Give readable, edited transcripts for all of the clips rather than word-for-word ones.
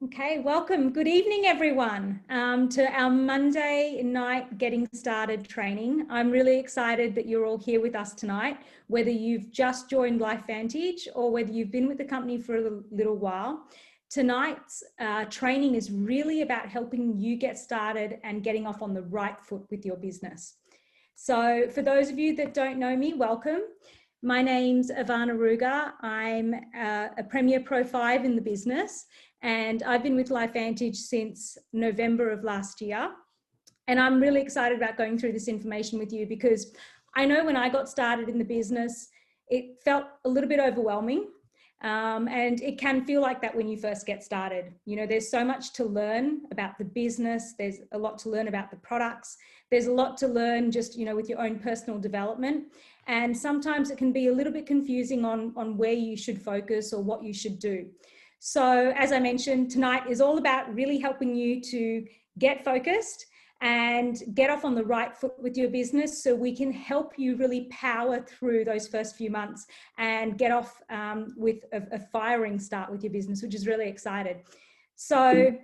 Okay, welcome. Good evening, everyone, to our Monday night Getting Started training. I'm really excited that you're all here with us tonight, whether you've just joined LifeVantage or whether you've been with the company for a little while. Tonight's training is really about helping you get started and getting off on the right foot with your business. So for those of you that don't know me, welcome. My name's Ivana Ruga. I'm a Premier Pro 5 in the business, and I've been with LifeVantage since November of last year. And I'm really excited about going through this information with you because I know when I got started in the business, it felt a little bit overwhelming. And it can feel like that when you first get started. You know, there's so much to learn about the business. There's a lot to learn about the products. There's a lot to learn just, you know, with your own personal development. And sometimes it can be a little bit confusing on where you should focus or what you should do. So as I mentioned, tonight is all about really helping you to get focused and get off on the right foot with your business so we can help you really power through those first few months and get off with a firing start with your business, which is really excited. So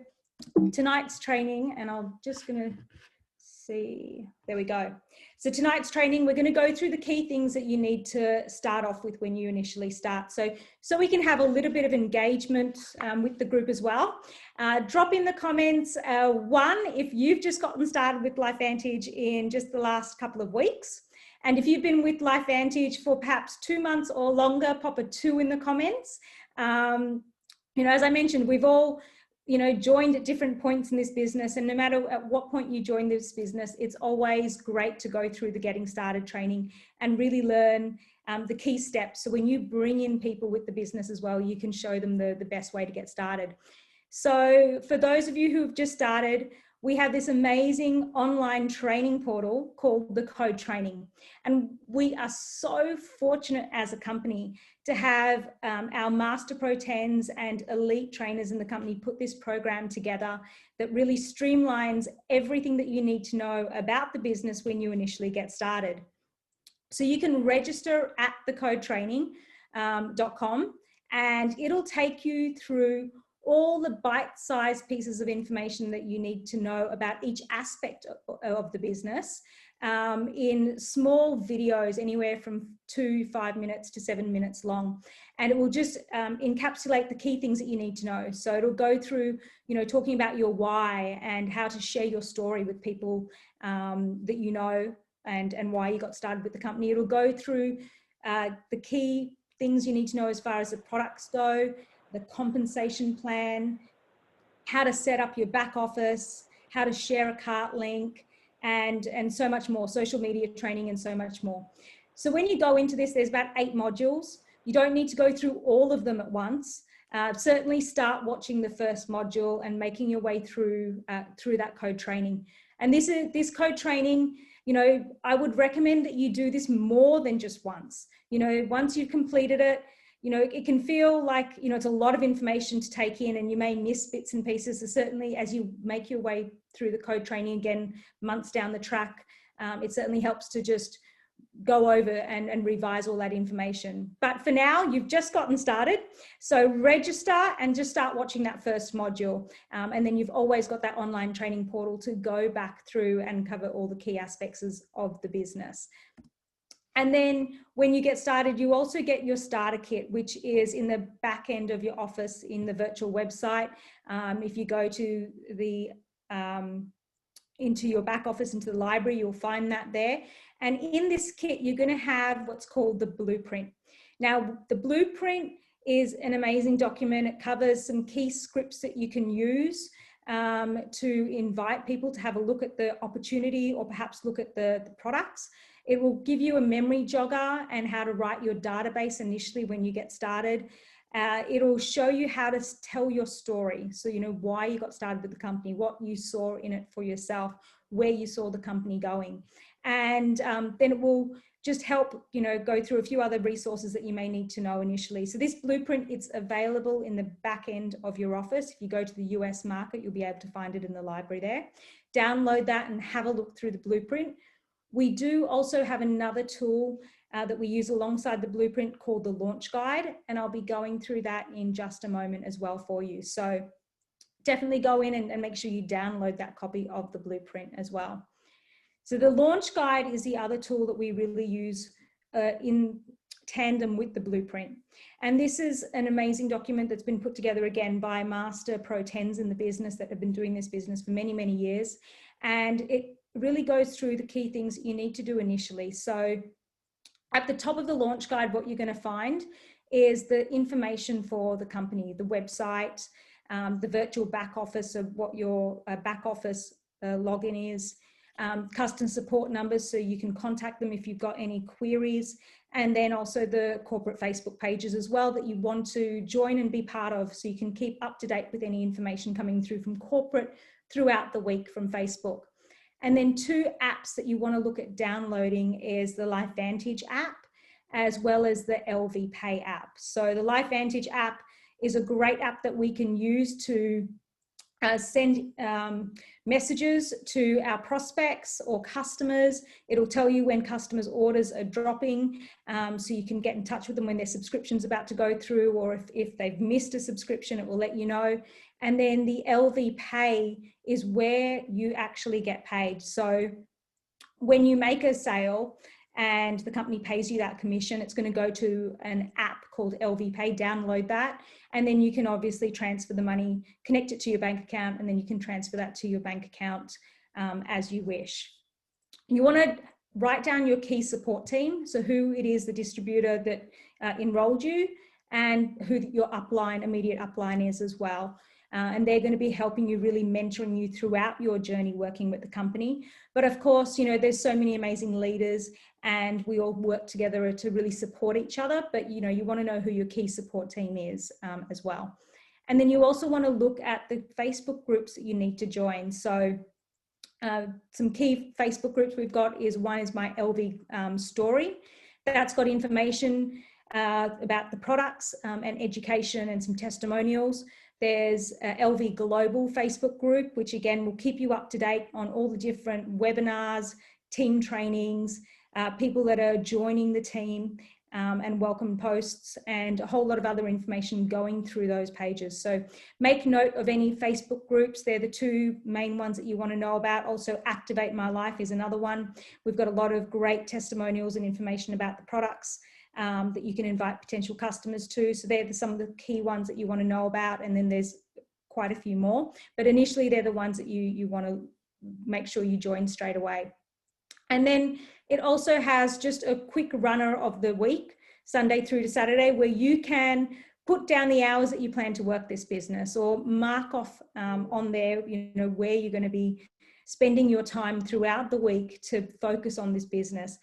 tonight's training, and I'm just going to see, there we go. So tonight's training, we're going to go through the key things that you need to start off with when you initially start. So we can have a little bit of engagement with the group as well. Drop in the comments, one, if you've just gotten started with LifeVantage in just the last couple of weeks. And if you've been with LifeVantage for perhaps 2 months or longer, pop a 2 in the comments. You know, as I mentioned, we've all joined at different points in this business, and no matter at what point you join this business, it's always great to go through the Getting Started training and really learn the key steps. So when you bring in people with the business as well, you can show them the best way to get started. So for those of you who've just started, we have this amazing online training portal called the Code Training. And we are so fortunate as a company to have our Master Pro 10s and elite trainers in the company put this program together that really streamlines everything that you need to know about the business when you initially get started. So you can register at thecodetraining.com and it'll take you through all the bite-sized pieces of information that you need to know about each aspect of the business in small videos, anywhere from 5 minutes to 7 minutes long. And it will just encapsulate the key things that you need to know. So it'll go through, talking about your why and how to share your story with people that you know and why you got started with the company. It'll go through the key things you need to know as far as the products go, the compensation plan, how to set up your back office, how to share a cart link, and so much more, social media training and so much more. So when you go into this, there's about 8 modules. You don't need to go through all of them at once. Certainly start watching the first module and making your way through that code training. And this code training, I would recommend that you do this more than just once. Once you've completed it, it can feel like, it's a lot of information to take in and you may miss bits and pieces. So certainly as you make your way through the code training again, months down the track, it certainly helps to just go over and revise all that information. But for now, you've just gotten started. So register and just start watching that first module. And then you've always got that online training portal to go back through and cover all the key aspects of the business. And then when you get started, you also get your starter kit, which is in the back end of your office in the virtual website. If you go to into your back office, into the library, you'll find that there. And in this kit, you're going to have what's called the blueprint. Now, the blueprint is an amazing document. It covers some key scripts that you can use to invite people to have a look at the opportunity or perhaps look at the products. It will give you a memory jogger and how to write your database initially when you get started. It'll show you how to tell your story. So, why you got started with the company, what you saw in it for yourself, where you saw the company going. And then it will just help, go through a few other resources that you may need to know initially. So this blueprint, it's available in the back end of your office. If you go to the US market, you'll be able to find it in the library there. Download that and have a look through the blueprint. We do also have another tool that we use alongside the blueprint called the Launch Guide, and I'll be going through that in just a moment as well for you. So definitely go in and make sure you download that copy of the blueprint as well. So the launch guide is the other tool that we really use in tandem with the blueprint. And this is an amazing document that's been put together again by master pro 10s in the business that have been doing this business for many, many years. And it really goes through the key things you need to do initially. So at the top of the launch guide, what you're going to find is the information for the company, the website, the virtual back office of what your back office login is, customer support numbers so you can contact them if you've got any queries, and then also the corporate Facebook pages as well that you want to join and be part of so you can keep up to date with any information coming through from corporate throughout the week from Facebook. And then 2 apps that you want to look at downloading is the LifeVantage app as well as the LV Pay app. So the LifeVantage app is a great app that we can use to send messages to our prospects or customers. It'll tell you when customers' orders are dropping, so you can get in touch with them when their subscription's about to go through, or if they've missed a subscription, it will let you know. And then the LV Pay is where you actually get paid. So when you make a sale and the company pays you that commission, it's going to go to an app called LV Pay. Download that, and then you can obviously transfer the money, connect it to your bank account, and then you can transfer that to your bank account as you wish. You want to write down your key support team, so who it is, the distributor that enrolled you, and who your upline, immediate upline is as well. And they're going to be helping you, really mentoring you throughout your journey working with the company. But of course, you know, there's so many amazing leaders and we all work together to really support each other. But, you know, you want to know who your key support team is as well. And then you also want to look at the Facebook groups that you need to join. So some key Facebook groups we've got is, one is my LV story. That's got information about the products and education and some testimonials. There's a LV Global Facebook group, which again will keep you up to date on all the different webinars, team trainings, people that are joining the team, and welcome posts, and a whole lot of other information going through those pages. So make note of any Facebook groups. They're the 2 main ones that you want to know about. Also, Activate My Life is another one. We've got a lot of great testimonials and information about the products that you can invite potential customers to. So they're some of the key ones that you want to know about, and then there's quite a few more, but initially they're the ones that you want to make sure you join straight away. And then it also has just a quick runner of the week, Sunday through to Saturday, where you can put down the hours that you plan to work this business, or mark off on there, you know, where you're going to be spending your time throughout the week to focus on this business.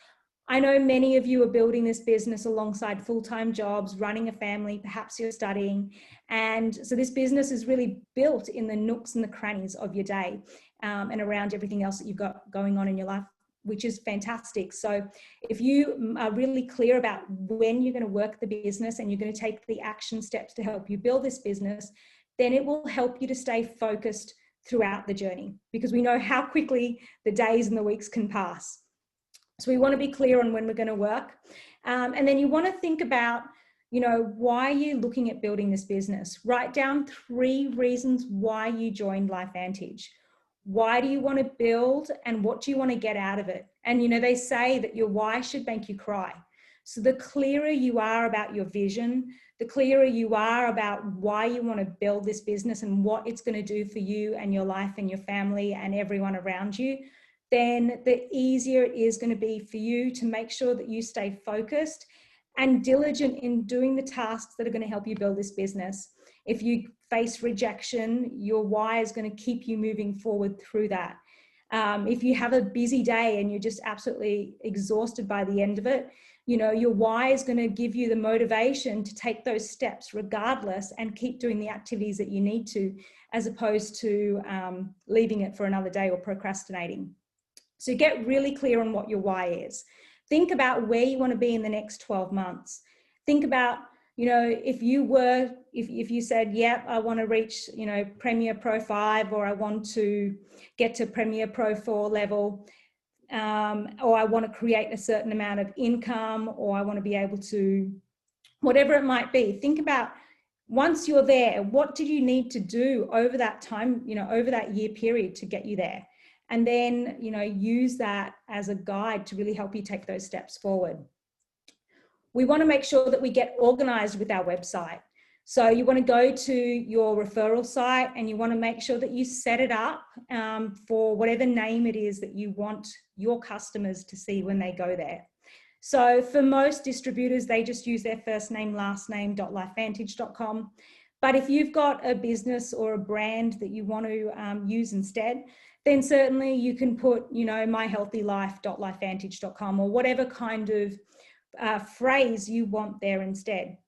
I know many of you are building this business alongside full-time jobs, running a family, perhaps you're studying. And so this business is really built in the nooks and the crannies of your day and around everything else that you've got going on in your life, which is fantastic. So if you are really clear about when you're going to work the business and you're going to take the action steps to help you build this business, then it will help you to stay focused throughout the journey, because we know how quickly the days and the weeks can pass. So we want to be clear on when we're going to work. And then you want to think about, you know, why are you looking at building this business? Write down 3 reasons why you joined LifeVantage. Why do you want to build, and what do you want to get out of it? And, you know, they say that your why should make you cry. So the clearer you are about your vision, the clearer you are about why you want to build this business and what it's going to do for you and your life and your family and everyone around you, then the easier it is going to be for you to make sure that you stay focused and diligent in doing the tasks that are going to help you build this business. If you face rejection, your why is going to keep you moving forward through that. If you have a busy day and you're just absolutely exhausted by the end of it, you know, your why is going to give you the motivation to take those steps regardless and keep doing the activities that you need to, as opposed to leaving it for another day or procrastinating. So get really clear on what your why is. Think about where you want to be in the next 12 months. Think about, you know, if you said, yeah, I want to reach, you know, Premier Pro 5, or I want to get to Premier Pro 4 level, or I want to create a certain amount of income, or I want to be able to, whatever it might be. Think about Once you're there, what did you need to do over that time, over that year period to get you there? And then, use that as a guide to really help you take those steps forward. We want to make sure that we get organized with our website. So you want to go to your referral site and you want to make sure that you set it up for whatever name it is that you want your customers to see when they go there. So for most distributors, they just use their first name, last name, .lifevantage.com. But if you've got a business or a brand that you want to use instead, then certainly you can put, myhealthylife.lifevantage.com or whatever kind of phrase you want there instead.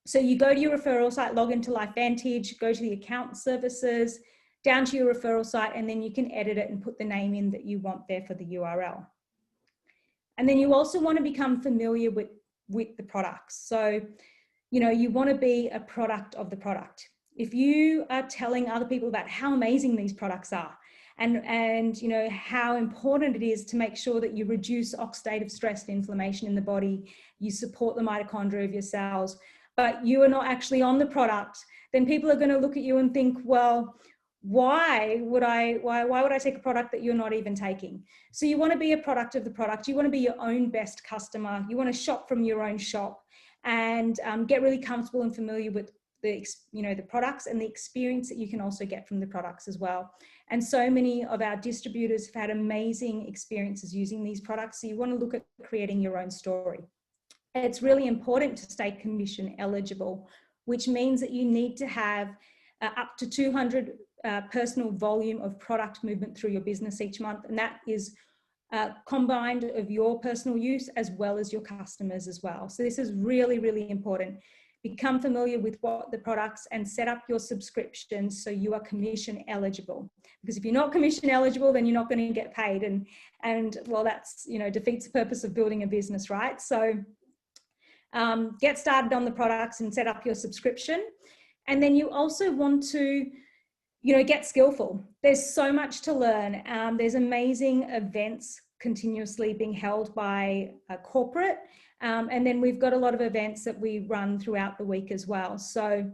So you go to your referral site, log into LifeVantage, go to the account services, down to your referral site, and then you can edit it and put the name in that you want there for the URL. And then you also want to become familiar with the products. So, you want to be a product of the product. If you are telling other people about how amazing these products are and how important it is to make sure that you reduce oxidative stress and inflammation in the body, you support the mitochondria of your cells, but you are not actually on the product, then people are going to look at you and think, well, why would I take a product that you're not even taking? So you want to be a product of the product. You want to be your own best customer. You want to shop from your own shop and get really comfortable and familiar with the products and the experience that you can also get from the products as well. And so many of our distributors have had amazing experiences using these products. So you want to look at creating your own story. It's really important to stay commission eligible, which means that you need to have up to 200 personal volume of product movement through your business each month. And that is combined of your personal use as well as your customers as well. So this is really, really important. Become familiar with what the products and set up your subscriptions so you are commission eligible. Because if you're not commission eligible, then you're not going to get paid. And well, that's, defeats the purpose of building a business, right? So get started on the products and set up your subscription. And then you also want to, get skillful. There's so much to learn. There's amazing events continuously being held by a corporate. And then we've got a lot of events that we run throughout the week as well. So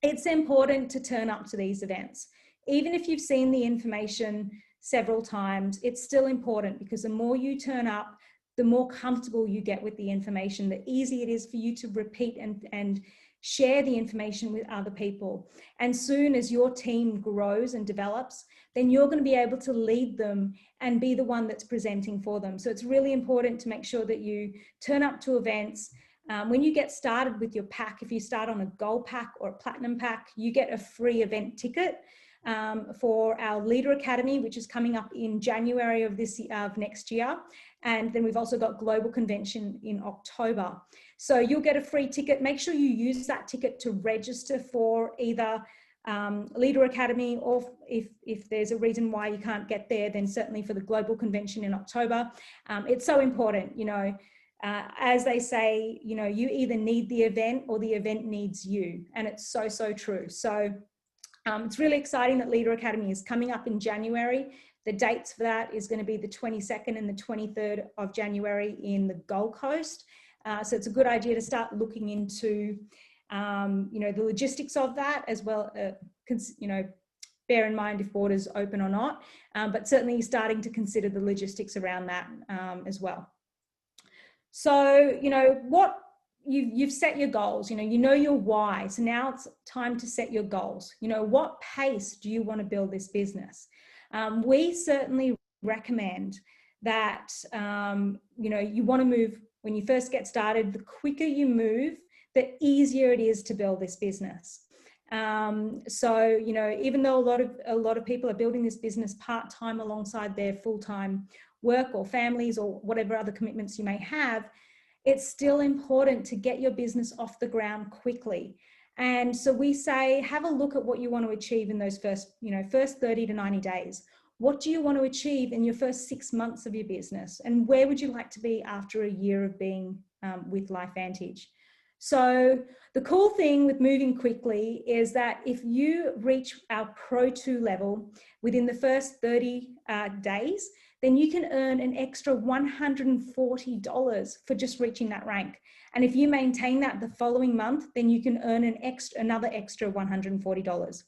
it's important to turn up to these events. Even if you've seen the information several times, it's still important because the more you turn up, the more comfortable you get with the information, the easier it is for you to repeat and share the information with other people. And soon as your team grows and develops, then you're going to be able to lead them and be the one that's presenting for them. So it's really important to make sure that you turn up to events. When you get started with your pack, if you start on a gold pack or a platinum pack, you get a free event ticket for our Leader Academy, which is coming up in January of next year. And then we've also got Global Convention in October. So you'll get a free ticket. Make sure you use that ticket to register for either Leader Academy, or if there's a reason why you can't get there, then certainly for the Global Convention in October. It's so important, as they say, you either need the event or the event needs you. And it's so, so true. So it's really exciting that Leader Academy is coming up in January. The dates for that is going to be the 22nd and the 23rd of January in the Gold Coast. So it's a good idea to start looking into, the logistics of that as well. Bear in mind if borders open or not, but certainly starting to consider the logistics around that as well. So, what you've set your goals, you know your why. So now it's time to set your goals. What pace do you want to build this business? We certainly recommend that, you want to move when you first get started. The quicker you move, the easier it is to build this business. So, even though a lot of people are building this business part-time alongside their full-time work or families or whatever other commitments you may have, it's still important to get your business off the ground quickly. And so we say, have a look at what you want to achieve in those first 30 to 90 days. What do you want to achieve in your first 6 months of your business? And where would you like to be after a year of being with LifeVantage? So the cool thing with moving quickly is that if you reach our Pro 2 level within the first 30 days, then you can earn an extra $140 for just reaching that rank. And if you maintain that the following month, then you can earn another extra $140.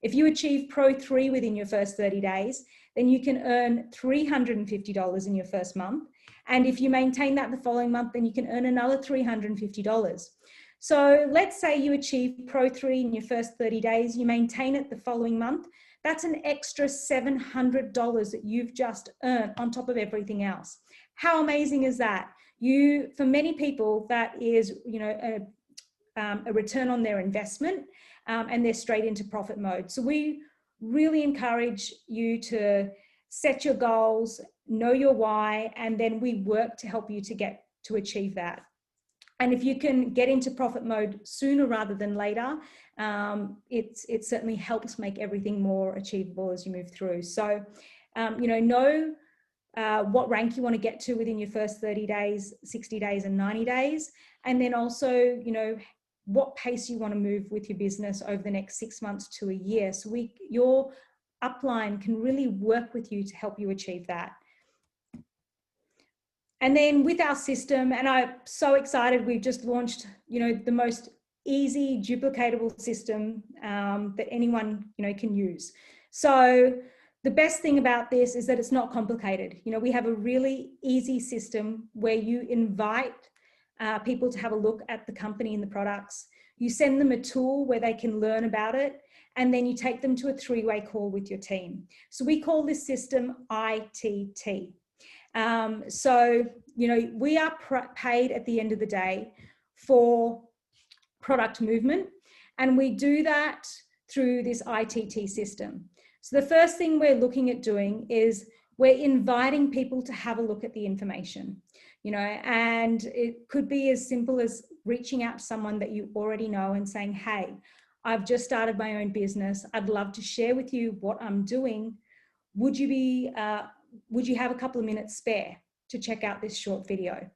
If you achieve Pro 3 within your first 30 days, then you can earn $350 in your first month. And if you maintain that the following month, then you can earn another $350. So let's say you achieve Pro 3 in your first 30 days, you maintain it the following month, that's an extra $700 that you've just earned on top of everything else. How amazing is that? For many people, that is, a return on their investment, and they're straight into profit mode. So we really encourage you to set your goals, know your why, and then we work to help you to achieve that. And if you can get into profit mode sooner rather than later, it certainly helps make everything more achievable as you move through. So, know what rank you want to get to within your first 30 days, 60 days, and 90 days. And then also, what pace you want to move with your business over the next 6 months to a year. So your upline can really work with you to help you achieve that. And then with our system, and I'm so excited, we've just launched, the most easy duplicatable system that anyone, can use. So the best thing about this is that it's not complicated. We have a really easy system where you invite people to have a look at the company and the products. You send them a tool where they can learn about it, and then you take them to a 3-way call with your team. So we call this system ITT. So, we are paid at the end of the day for product movement, and we do that through this ITT system. So the first thing we're looking at doing is we're inviting people to have a look at the information, and it could be as simple as reaching out to someone that you already know and saying, hey, I've just started my own business. I'd love to share with you what I'm doing. Would you have a couple of minutes spare to check out this short video?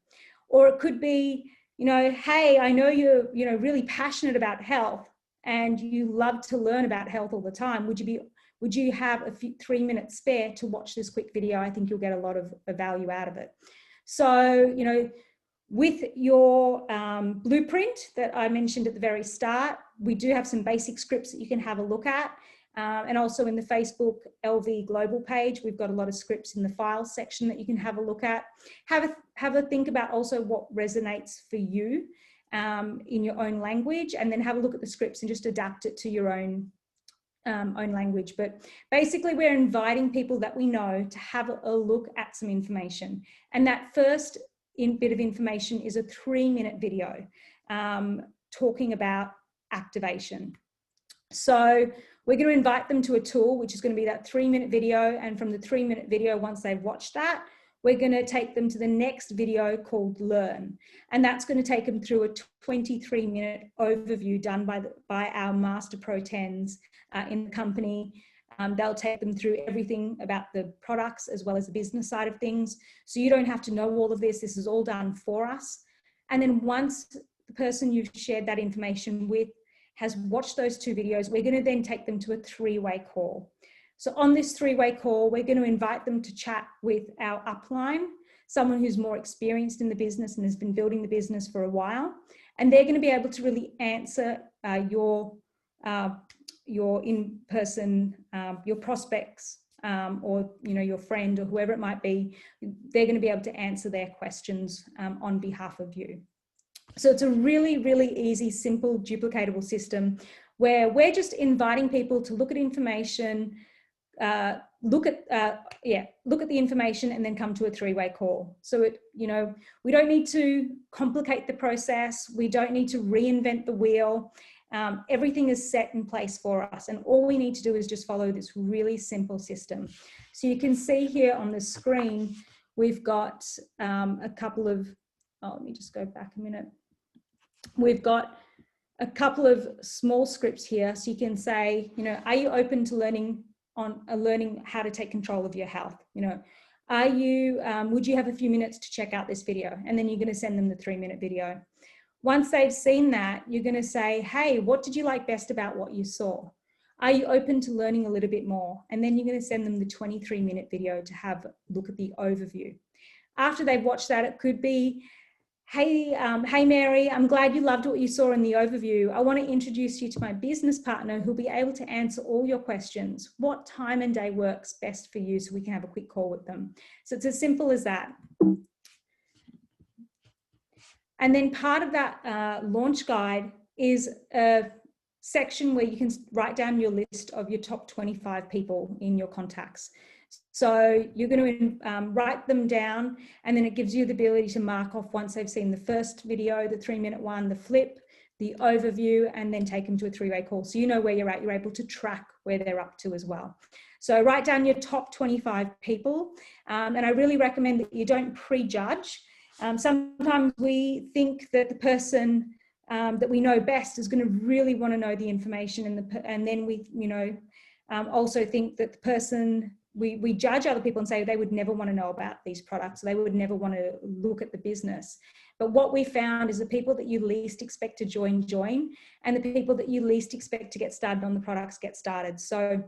Or it could be, hey, I know you're, really passionate about health and you love to learn about health all the time. Would you have a 3 minutes spare to watch this quick video? I think you'll get a lot of value out of it. So, with your blueprint that I mentioned at the very start, we do have some basic scripts that you can have a look at. And also in the Facebook LV Global page, we've got a lot of scripts in the files section that you can have a look at. Have a think about also what resonates for you in your own language, and then have a look at the scripts and just adapt it to your own language. But basically, we're inviting people that we know to have a look at some information. And that first bit of information is a 3-minute video talking about activation. So we're going to invite them to a tool, which is going to be that 3-minute video. And from the 3-minute video, once they've watched that, we're going to take them to the next video called Learn. And that's going to take them through a 23-minute overview done by our Master Pro 10s in the company. They'll take them through everything about the products as well as the business side of things. So you don't have to know all of this. This is all done for us. And then once the person you've shared that information with has watched those 2 videos, we're going to then take them to a 3-way call. So on this 3-way call, we're going to invite them to chat with our upline, someone who's more experienced in the business and has been building the business for a while. And they're going to be able to really answer your in-person, your prospects, or your friend or whoever it might be. They're going to be able to answer their questions on behalf of you. So it's a really, really easy, simple, duplicatable system where we're just inviting people to look at information, look at the information, and then come to a 3-way call. So we don't need to complicate the process. We don't need to reinvent the wheel. Everything is set in place for us, and all we need to do is just follow this really simple system. So you can see here on the screen, we've got a couple of, let me just go back a minute. We've got a couple of small scripts here. So you can say, are you open to learning how to take control of your health? Would you have a few minutes to check out this video? And then you're going to send them the 3-minute video. Once they've seen that, you're going to say, hey, what did you like best about what you saw? Are you open to learning a little bit more? And then you're going to send them the 23-minute video to have a look at the overview. After they've watched that, it could be, hey Mary, I'm glad you loved what you saw in the overview. I want to introduce you to my business partner who'll be able to answer all your questions. What time and day works best for you so we can have a quick call with them? So it's as simple as that. And then part of that launch guide is a section where you can write down your list of your top 25 people in your contacts. So you're going to write them down, and then it gives you the ability to mark off once they've seen the first video, the 3-minute one, the flip, the overview, and then take them to a 3-way call. So you know where you're at, you're able to track where they're up to as well. So write down your top 25 people. And I really recommend that you don't prejudge. Sometimes we think that the person that we know best is going to really want to know the information, and then we, also think that the person, we judge other people and say they would never want to know about these products. They would never want to look at the business. But what we found is the people that you least expect to join, and the people that you least expect to get started on the products get started. So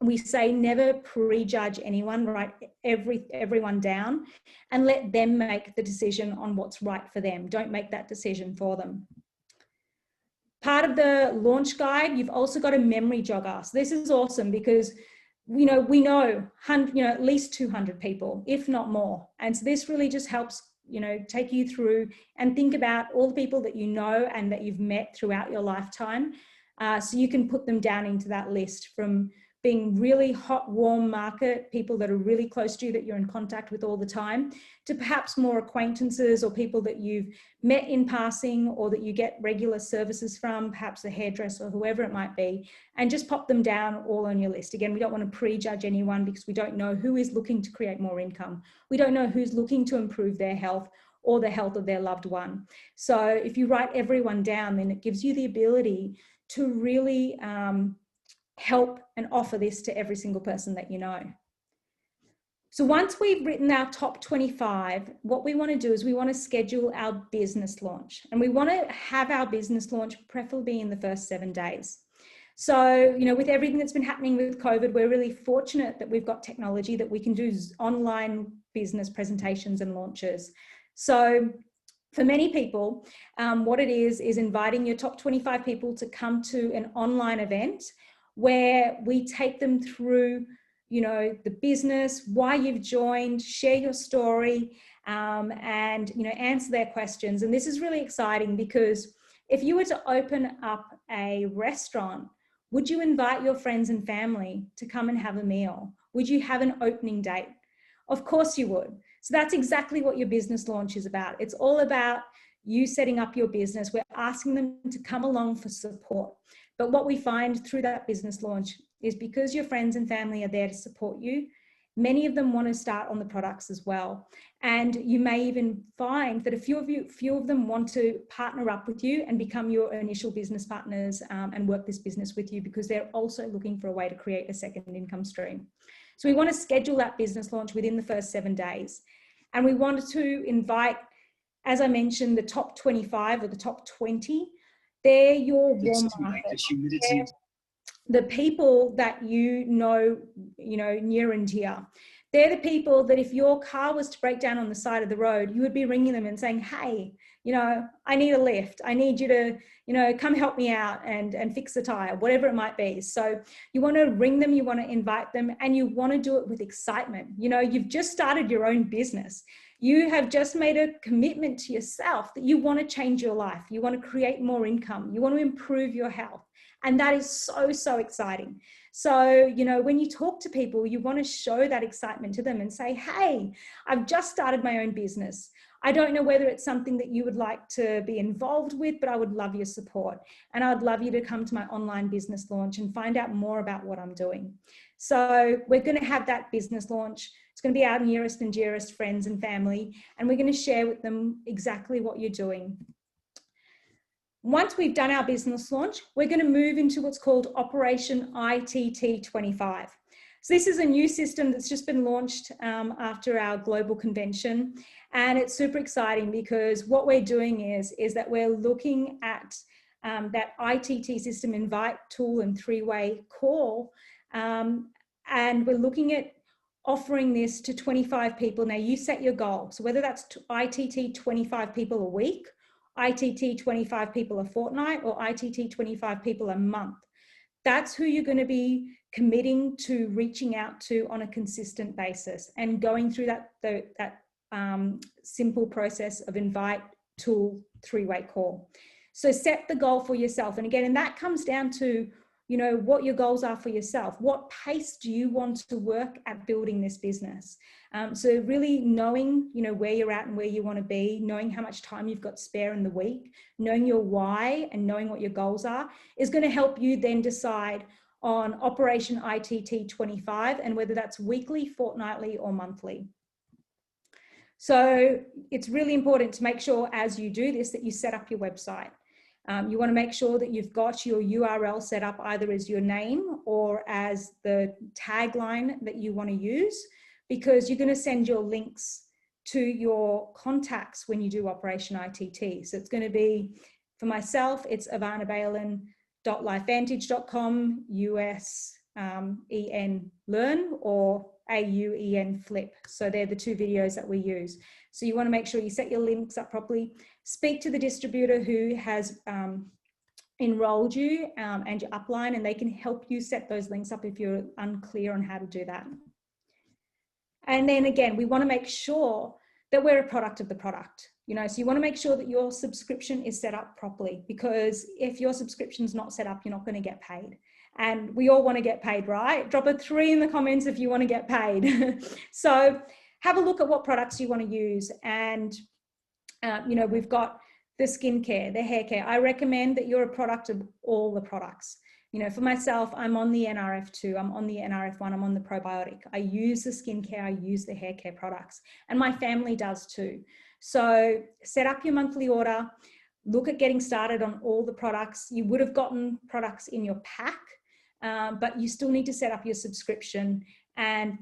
we say never prejudge anyone, write everyone down and let them make the decision on what's right for them. Don't make that decision for them. Part of the launch guide, you've also got a memory jogger. So this is awesome because we know at least 200 people, if not more. And so this really just helps, take you through and think about all the people that you know and that you've met throughout your lifetime. So you can put them down into that list, from being really hot, warm market, people that are really close to you that you're in contact with all the time, to perhaps more acquaintances or people that you've met in passing or that you get regular services from, perhaps a hairdresser or whoever it might be, and just pop them down all on your list. Again, we don't want to prejudge anyone because we don't know who is looking to create more income. We don't know who's looking to improve their health or the health of their loved one. So if you write everyone down, then it gives you the ability to really help and offer this to every single person that you know. So once we've written our top 25, what we want to do is we want to schedule our business launch, and we want to have our business launch preferably in the first 7 days. So, with everything that's been happening with COVID, we're really fortunate that we've got technology that we can do online business presentations and launches. So for many people, what it is inviting your top 25 people to come to an online event where we take them through, the business, why you've joined, share your story, and, answer their questions. And this is really exciting because if you were to open up a restaurant, would you invite your friends and family to come and have a meal? Would you have an opening date? Of course you would. So that's exactly what your business launch is about. It's all about you setting up your business. We're asking them to come along for support. But what we find through that business launch is because your friends and family are there to support you, many of them want to start on the products as well. And you may even find that a few of them want to partner up with you and become your initial business partners and work this business with you because they're also looking for a way to create a second income stream. So we want to schedule that business launch within the first 7 days. And we wanted to invite, as I mentioned, the top 25 or the top 20. They're your warm market. The people that you know, near and dear. They're the people that if your car was to break down on the side of the road, you would be ringing them and saying, hey, I need a lift. I need you to, come help me out and fix the tire, whatever it might be. So you want to ring them, you want to invite them, and you want to do it with excitement. You've just started your own business. You have just made a commitment to yourself that you want to change your life. You want to create more income. You want to improve your health. And that is so, so exciting. So, when you talk to people, you want to show that excitement to them and say, hey, I've just started my own business. I don't know whether it's something that you would like to be involved with, but I would love your support. And I'd love you to come to my online business launch and find out more about what I'm doing. So we're going to have that business launch. It's going to be our nearest and dearest friends and family, and we're going to share with them exactly what you're doing. Once we've done our business launch, we're going to move into what's called Operation ITT25. So this is a new system that's just been launched after our global convention. And it's super exciting because what we're doing is that we're looking at that ITT system invite tool and three-way call. And we're looking at offering this to 25 people. Now you set your goal. So whether that's ITT 25 people a week, ITT 25 people a fortnight, or ITT 25 people a month, that's who you're going to be committing to reaching out to on a consistent basis and going through that simple process of invite, tool, three-way call. So set the goal for yourself. And again, and that comes down to, you know, what your goals are for yourself. What pace do you want to work at building this business? So really knowing, you know, where you're at and where you want to be, knowing how much time you've got spare in the week, knowing your why and knowing what your goals are is going to help you then decide on Operation ITT 25 and whether that's weekly, fortnightly or monthly. So it's really important to make sure as you do this that you set up your website. You want to make sure that you've got your URL set up either as your name or as the tagline that you want to use, because you're going to send your links to your contacts when you do Operation ITT. So it's going to be, for myself, it's ivanabalan.lifevantage.com US EN learn or AUEN flip. So they're the two videos that we use. So you want to make sure you set your links up properly. Speak to the distributor who has enrolled you and your upline, and they can help you set those links up if you're unclear on how to do that. And then again, we want to make sure that we're a product of the product. You know, so you want to make sure that your subscription is set up properly, because if your subscription's not set up, you're not going to get paid. And we all want to get paid, right? Drop a 3 in the comments if you want to get paid. So have a look at what products you want to use. And, you know, we've got the skincare, the hair care. I recommend that you're a product of all the products. You know, for myself, I'm on the NRF2, I'm on the NRF1, I'm on the probiotic. I use the skincare, I use the hair care products, and my family does too. So set up your monthly order, look at getting started on all the products. You would have gotten products in your pack, but you still need to set up your subscription. And,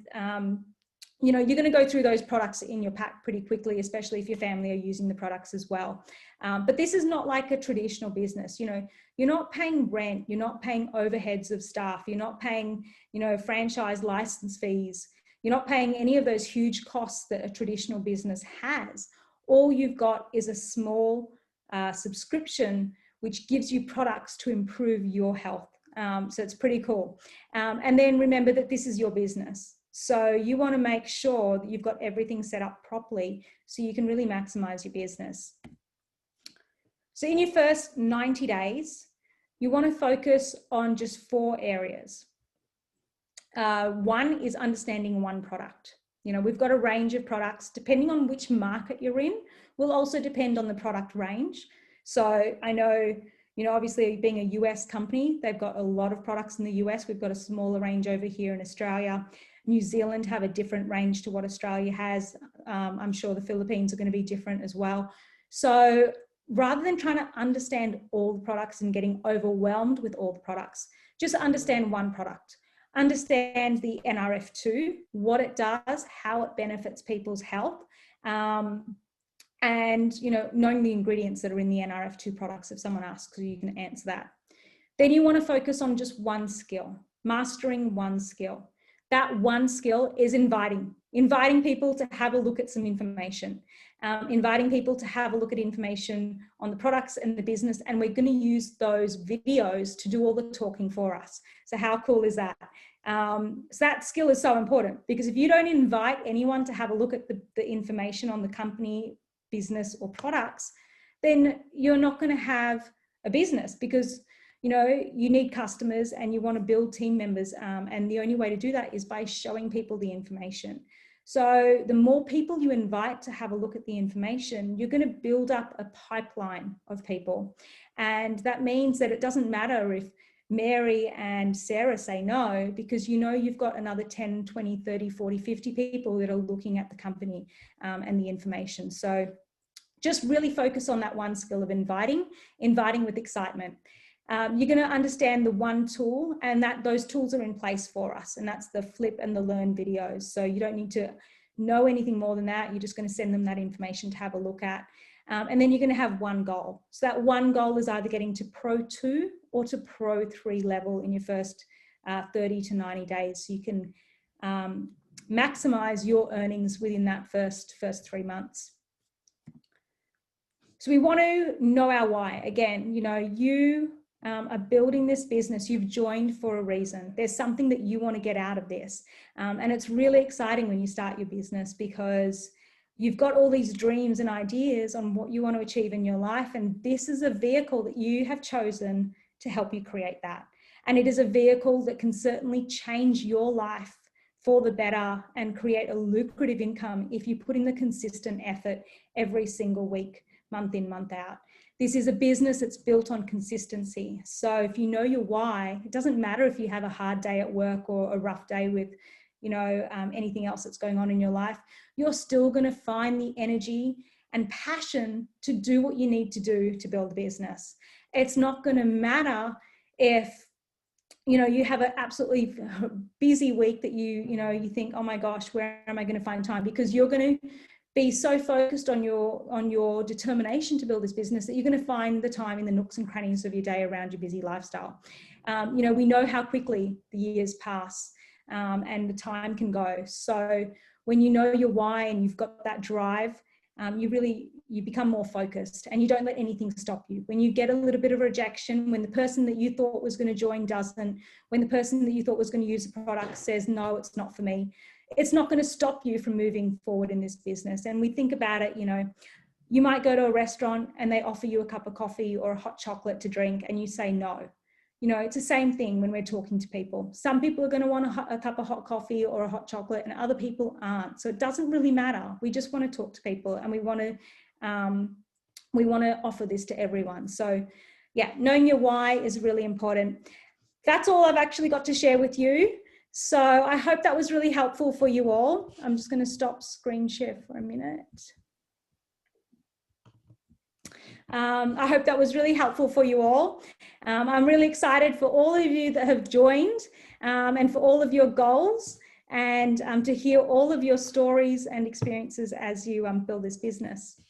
you know, you're going to go through those products in your pack pretty quickly, especially if your family are using the products as well. But this is not like a traditional business. You know, you're not paying rent, you're not paying overheads of staff, you're not paying, you know, franchise license fees, you're not paying any of those huge costs that a traditional business has. All you've got is a small subscription, which gives you products to improve your health. So it's pretty cool. And then remember that this is your business. So you want to make sure that you've got everything set up properly so you can really maximize your business. So in your first 90 days, you want to focus on just 4 areas. One is understanding one product. You know, we've got a range of products. Depending on which market you're in, will also depend on the product range. So I know, you know, obviously being a US company, they've got a lot of products in the US. We've got a smaller range over here in Australia. New Zealand have a different range to what Australia has. I'm sure the Philippines are going to be different as well. So rather than trying to understand all the products and getting overwhelmed with all the products, just understand one product. Understand the NRF2, what it does, how it benefits people's health, and, you know, knowing the ingredients that are in the NRF2 products if someone asks, so you can answer that. Then you want to focus on just one skill, mastering one skill. That one skill is inviting people to have a look at some information, inviting people to have a look at information on the products and the business, and we're going to use those videos to do all the talking for us. So how cool is that? So that skill is so important, because if you don't invite anyone to have a look at the information on the company, business or products, then you're not going to have a business, because you know, you need customers and you want to build team members. And the only way to do that is by showing people the information. So the more people you invite to have a look at the information, you're going to build up a pipeline of people. And that means that it doesn't matter if Mary and Sarah say no, because you know you've got another 10, 20, 30, 40, 50 people that are looking at the company and the information. So just really focus on that one skill of inviting with excitement. You're going to understand the one tool, and that those tools are in place for us, and that's the flip and the learn videos. So you don't need to know anything more than that. You're just going to send them that information to have a look at. And then you're going to have one goal. So that one goal is either getting to Pro 2 or to Pro 3 level in your first 30 to 90 days. So you can maximize your earnings within that first 3 months. So we want to know our why. Again, you know, you are building this business. You've joined for a reason. There's something that you want to get out of this. And it's really exciting when you start your business, because you've got all these dreams and ideas on what you want to achieve in your life. And this is a vehicle that you have chosen to help you create that. And it is a vehicle that can certainly change your life for the better and create a lucrative income if you put in the consistent effort every single week, month in, month out. This is a business that's built on consistency. So if you know your why, it doesn't matter if you have a hard day at work or a rough day with, you know, anything else that's going on in your life, you're still going to find the energy and passion to do what you need to do to build a business. It's not going to matter if, you know, you have an absolutely busy week that you think, oh my gosh, where am I going to find time? Because you're going to be so focused on your determination to build this business that you're going to find the time in the nooks and crannies of your day around your busy lifestyle. You know, we know how quickly the years pass and the time can go. So when you know your why and you've got that drive, you become more focused and you don't let anything stop you. When you get a little bit of rejection, when the person that you thought was going to join doesn't, when the person that you thought was going to use the product says, no, it's not for me, it's not going to stop you from moving forward in this business. And we think about it, you know, you might go to a restaurant and they offer you a cup of coffee or a hot chocolate to drink and you say no. You know, it's the same thing when we're talking to people. Some people are going to want a cup of hot coffee or a hot chocolate and other people aren't. So it doesn't really matter. We just want to talk to people and we want to offer this to everyone. So yeah, knowing your why is really important. That's all I've actually got to share with you. So I hope that was really helpful for you all. I'm just going to stop screen share for a minute. I hope that was really helpful for you all. I'm really excited for all of you that have joined and for all of your goals and to hear all of your stories and experiences as you build this business.